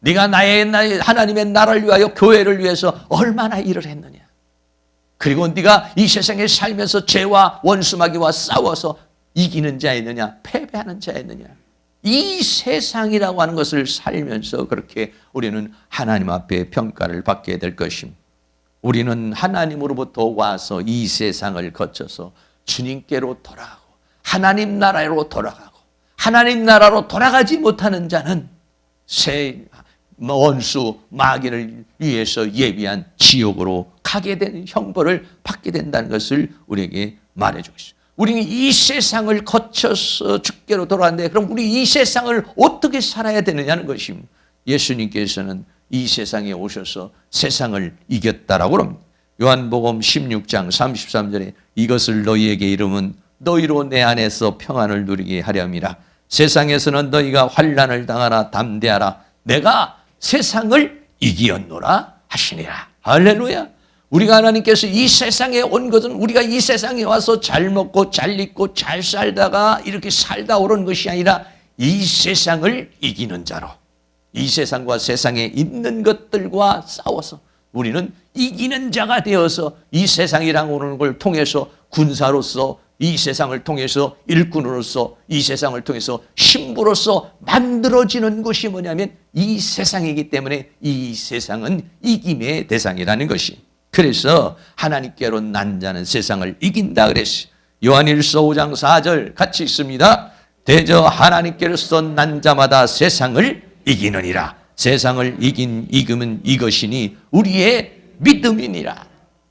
네가 나의 하나님의 나라를 위하여 교회를 위해서 얼마나 일을 했느냐, 그리고 네가 이 세상에 살면서 죄와 원수마귀와 싸워서 이기는 자였느냐 패배하는 자였느냐, 이 세상이라고 하는 것을 살면서 그렇게 우리는 하나님 앞에 평가를 받게 될 것입니다. 우리는 하나님으로부터 와서 이 세상을 거쳐서 주님께로 돌아가고 하나님 나라로 돌아가고, 하나님 나라로 돌아가지 못하는 자는 새 원수 마귀를 위해서 예비한 지옥으로 가게 되는 형벌을 받게 된다는 것을 우리에게 말해주고 있습니다. 우리는 이 세상을 거쳐서 주께로 돌아왔는데 그럼 우리 이 세상을 어떻게 살아야 되느냐는 것입니다. 예수님께서는 이 세상에 오셔서 세상을 이겼다라고 합니다. 요한복음 16장 33절에 이것을 너희에게 이름은 너희로 내 안에서 평안을 누리게 하렴이라. 세상에서는 너희가 환난을 당하나 담대하라. 내가 세상을 이기었노라 하시니라. 할렐루야. 우리가 하나님께서 이 세상에 온 것은 우리가 이 세상에 와서 잘 먹고 잘 입고 잘 살다가 이렇게 살다 오는 것이 아니라 이 세상을 이기는 자로, 이 세상과 세상에 있는 것들과 싸워서 우리는 이기는 자가 되어서 이 세상이랑 오는 걸 통해서 군사로서, 이 세상을 통해서 일꾼으로서, 이 세상을 통해서 신부로서 만들어지는 것이 뭐냐면 이 세상이기 때문에 이 세상은 이김의 대상이라는 것이. 그래서 하나님께로 난 자는 세상을 이긴다 그랬어요. 요한일서 5장 4절 같이 있습니다. 대저 하나님께로서 난 자마다 세상을 이기느니라. 세상을 이기면 이것이니 우리의 믿음이니라.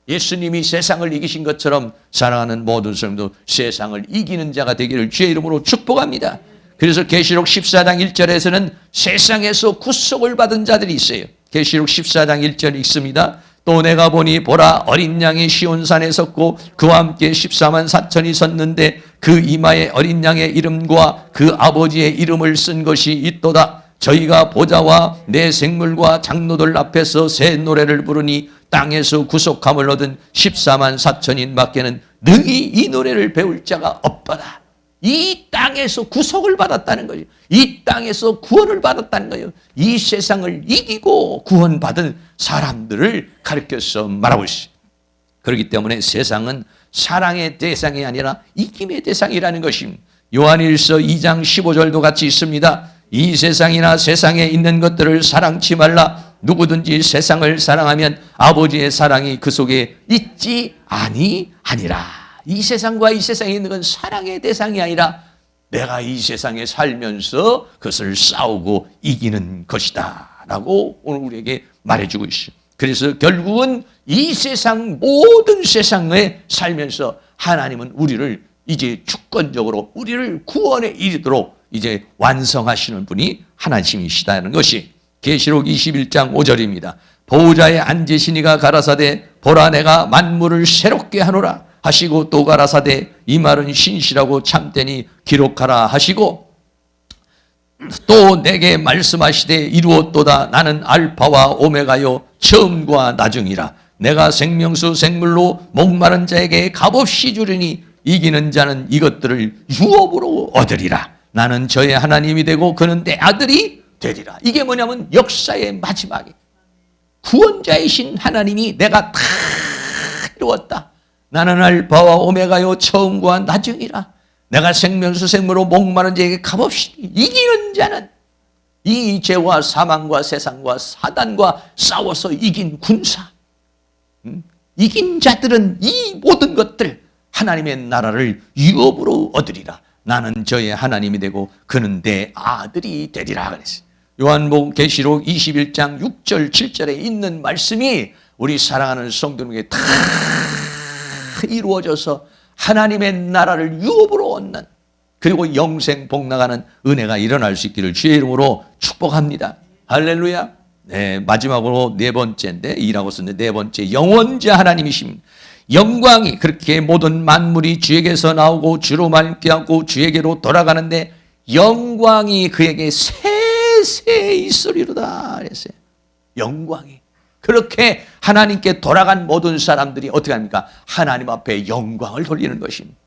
예수님이 세상을 이기신 것처럼 사랑하는 모든 사람도 세상을 이기는 자가 되기를 주의 이름으로 축복합니다. 그래서 계시록 14장 1절에서는 세상에서 구속을 받은 자들이 있어요. 계시록 14장 1절 읽습니다. 또 내가 보니 보라 어린 양이 시온산에 섰고 그와 함께 14만 4천이 섰는데 그 이마에 어린 양의 이름과 그 아버지의 이름을 쓴 것이 있도다. 저희가 보좌와 내 생물과 장로들 앞에서 새 노래를 부르니 땅에서 구속함을 얻은 14만 4천인 밖에는 능히 이 노래를 배울 자가 없도다. 이 땅에서 구속을 받았다는 거예요. 이 땅에서 구원을 받았다는 거예요. 이 세상을 이기고 구원받은 사람들을 가르쳐서 말하고 있어요. 그렇기 때문에 세상은 사랑의 대상이 아니라 이김의 대상이라는 것입니다. 요한일서 2장 15절도 같이 있습니다. 이 세상이나 세상에 있는 것들을 사랑치 말라. 누구든지 세상을 사랑하면 아버지의 사랑이 그 속에 있지 아니하니라. 이 세상과 이 세상에 있는 건 사랑의 대상이 아니라 내가 이 세상에 살면서 그것을 싸우고 이기는 것이다 라고 오늘 우리에게 말해주고 있어요. 그래서 결국은 이 세상 모든 세상에 살면서 하나님은 우리를 이제 주권적으로 우리를 구원에 이르도록 이제 완성하시는 분이 하나님이시다는 것이 계시록 21장 5절입니다. 보호자에 앉으시니가 가라사대 보라 내가 만물을 새롭게 하노라 하시고 또 가라사대 이 말은 신실하고 참되니 기록하라 하시고 또 내게 말씀하시되 이루었도다. 나는 알파와 오메가요 처음과 나중이라. 내가 생명수 생물로 목마른 자에게 값없이 주리니 이기는 자는 이것들을 유업으로 얻으리라. 나는 저의 하나님이 되고 그는 내 아들이 되리라. 이게 뭐냐면 역사의 마지막에 구원자이신 하나님이 내가 다 이루었다. 나는 알파와 오메가요 처음과 나중이라. 내가 생명수 생물로 목마른 자에게 값없이 이기는 자는 이 죄와 사망과 세상과 사단과 싸워서 이긴 군사, 이긴 자들은 이 모든 것들 하나님의 나라를 유업으로 얻으리라. 나는 저의 하나님이 되고 그는 내 아들이 되리라 그랬어요. 요한복음 계시록 21장 6절 7절에 있는 말씀이 우리 사랑하는 성도님에게 다 이루어져서 하나님의 나라를 유업으로 얻는, 그리고 영생 복나가는 은혜가 일어날 수 있기를 주의 이름으로 축복합니다. 할렐루야. 네, 마지막으로 네 번째인데 이라고 썼는데 네 번째 영원자 하나님이십니다. 영광이 그렇게 모든 만물이 주에게서 나오고 주로 함께하고 주에게로 돌아가는데 영광이 그에게 세세히 있으리로다 그랬어요. 영광이 그렇게 하나님께 돌아간 모든 사람들이 어떻게 합니까? 하나님 앞에 영광을 돌리는 것입니다.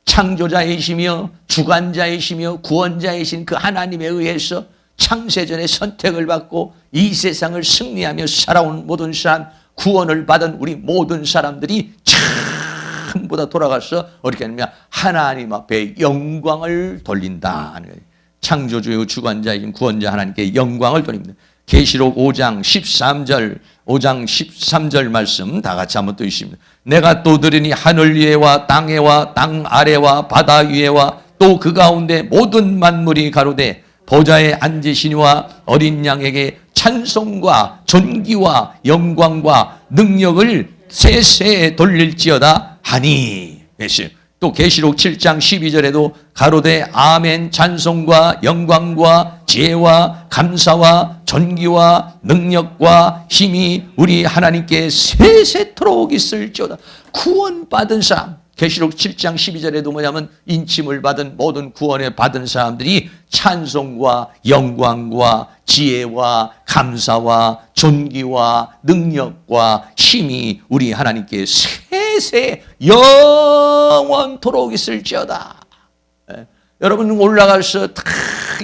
창조자이시며 주관자이시며 구원자이신 그 하나님에 의해서 창세전에 선택을 받고 이 세상을 승리하며 살아온 모든 사람, 구원을 받은 우리 모든 사람들이 전부 다 돌아가서 어떻게 하냐면 하나님 앞에 영광을 돌린다. 창조주요 주관자이신 구원자 하나님께 영광을 돌립니다. 계시록 5장 13절 말씀 다 같이 한번 또 있습니다. 내가 또 들으니 하늘 위에와 땅에와 땅 아래와 바다 위에와 또 그 가운데 모든 만물이 가로되 보좌에 앉으시니와 어린 양에게 찬송과 존귀와 영광과 능력을 세세 돌릴지어다 하니. 또 계시록 7장 12절에도 가로되 아멘 찬송과 영광과 지혜와 감사와 존귀와 능력과 힘이 우리 하나님께 세세토록 있을지어다. 구원받은 사람, 계시록 7장 12절에도 뭐냐면 인침을 받은 모든 구원을 받은 사람들이 찬송과 영광과 지혜와 감사와 존귀와 능력과 힘이 우리 하나님께 세세 영원토록 있을지어다. 여러분 올라가서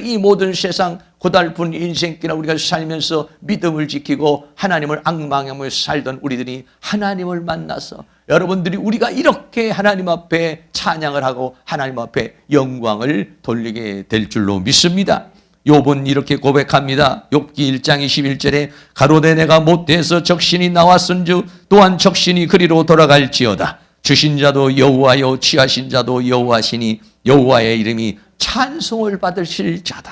이 모든 세상 고달픈 인생길에 우리가 살면서 믿음을 지키고 하나님을 앙망하며 살던 우리들이 하나님을 만나서 여러분들이 우리가 이렇게 하나님 앞에 찬양을 하고 하나님 앞에 영광을 돌리게 될 줄로 믿습니다. 욥은 이렇게 고백합니다. 욥기 1장 21절에 가로되 내가 못돼서 적신이 나왔은즉 또한 적신이 그리로 돌아갈지어다. 주신 자도 여호와요 취하신 자도 여호와시니 여호와의 이름이 찬송을 받으실 자다.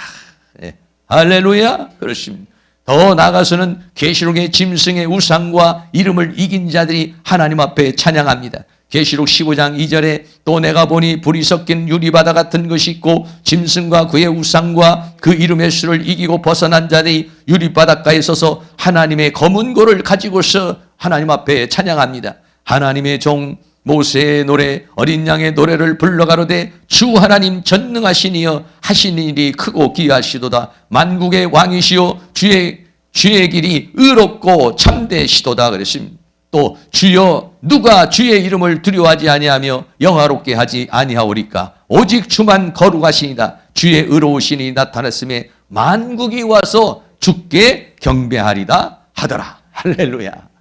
네. 할렐루야. 그렇습니다. 더 나아가서는 계시록의 짐승의 우상과 이름을 이긴 자들이 하나님 앞에 찬양합니다. 계시록 15장 2절에 또 내가 보니 불이 섞인 유리바다 같은 것이 있고 짐승과 그의 우상과 그 이름의 수를 이기고 벗어난 자들이 유리바닷가에 서서 하나님의 검은 고를 가지고서 하나님 앞에 찬양합니다. 하나님의 종 모세의 노래 어린 양의 노래를 불러가로되 주 하나님 전능하시니여 하신 일이 크고 기이하시도다. 만국의 왕이시여 주의 길이 의롭고 참되시도다 그랬습니다. 또 주여 누가 주의 이름을 두려워하지 아니하며 영화롭게 하지 아니하오리까. 오직 주만 거룩하시니라. 주의 의로우신이 나타났음에 만국이 와서 주께 경배하리다 하더라. 할렐루야.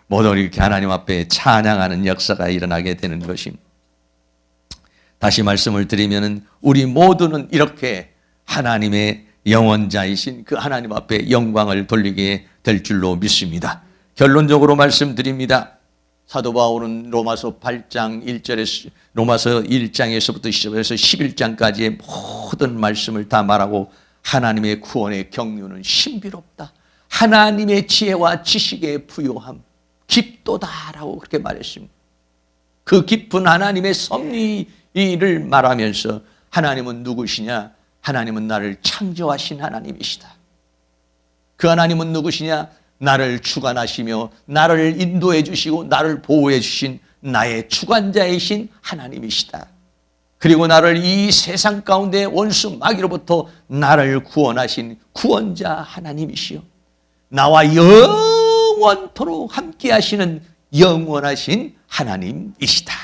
모두 이렇게 하나님 앞에 찬양하는 역사가 일어나게 되는 것입니다. 다시 말씀을 드리면 우리 모두는 이렇게 하나님의 영원자이신 그 하나님 앞에 영광을 돌리게 될 줄로 믿습니다. 결론적으로 말씀드립니다. 사도 바울은 로마서 8장 1절에서 로마서 1장에서부터 시작해서 11장까지의 모든 말씀을 다 말하고 하나님의 구원의 경륜은 신비롭다. 하나님의 지혜와 지식의 부요함 깊도다라고 그렇게 말했습니다. 그 깊은 하나님의 섭리를 말하면서 하나님은 누구시냐? 하나님은 나를 창조하신 하나님이시다. 그 하나님은 누구시냐? 나를 주관하시며 나를 인도해 주시고 나를 보호해 주신 나의 주관자이신 하나님이시다. 그리고 나를 이 세상 가운데 원수 마귀로부터 나를 구원하신 구원자 하나님이시요 나와 영원토록 함께 하시는 영원하신 하나님이시다.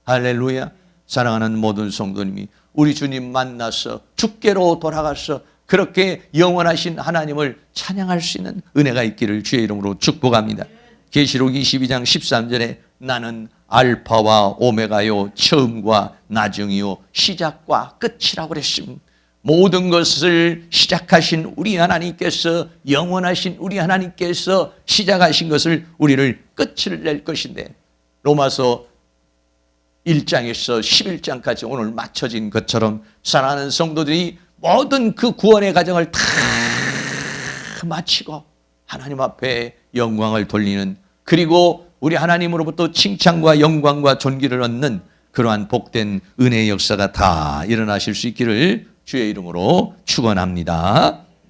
할렐루야. 사랑하는 모든 성도님이 우리 주님 만나서 주께로 돌아가서 그렇게 영원하신 하나님을 찬양할 수 있는 은혜가 있기를 주의 이름으로 축복합니다. 계시록 22장 13절에 나는 알파와 오메가요 처음과 나중이요 시작과 끝이라고 그랬습니다. 모든 것을 시작하신 우리 하나님께서 영원하신 우리 하나님께서 시작하신 것을 우리를 끝을 낼 것인데 로마서 1장에서 11장까지 오늘 맞춰진 것처럼 사랑하는 성도들이 모든 그 구원의 과정을 다 마치고 하나님 앞에 영광을 돌리는 그리고 우리 하나님으로부터 칭찬과 영광과 존귀를 얻는 그러한 복된 은혜의 역사가 다 일어나실 수 있기를 주의 이름으로 축원합니다.